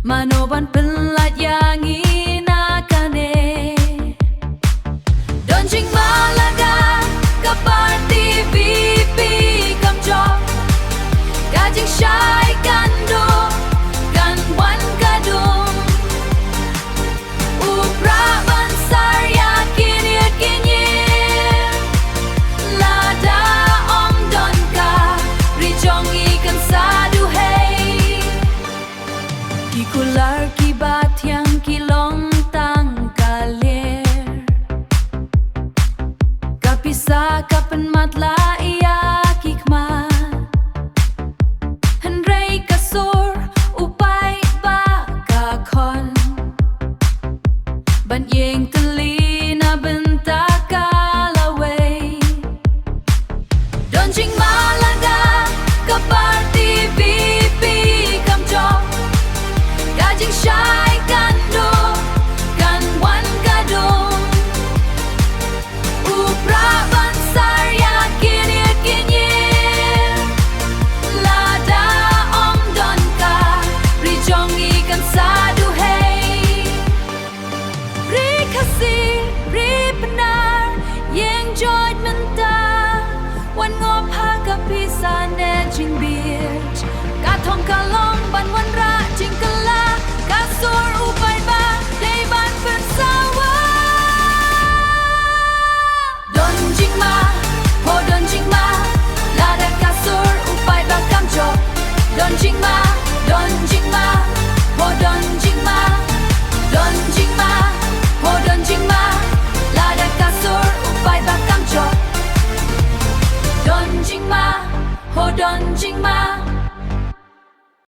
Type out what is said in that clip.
Manoban pelat yang inakane Don Jingma Lada Ka party VPP Kam Jop Kajing syai kando Kan wan kadung Upra bansar yakin yakin Lada om don ka Ri jong ikan sadu hey Jingkular kibat yang kilong tang kalir Kapisa kapan matla iya kikmat Henrei kasur upai bakakon Ban ieng tylli na bentaka lawei Don Jingma Lada Ka party VPP Kam Jop Kajing syai kando Kan wan kadung Upra bansar yakin yakin Lada om don ka Ri jong ikan sadu hey Ri khasi ri benar Yang jaitbynriew Wan ngop ka pisa ne jingbiej Ka thong kalong ban wanrah jingkyntu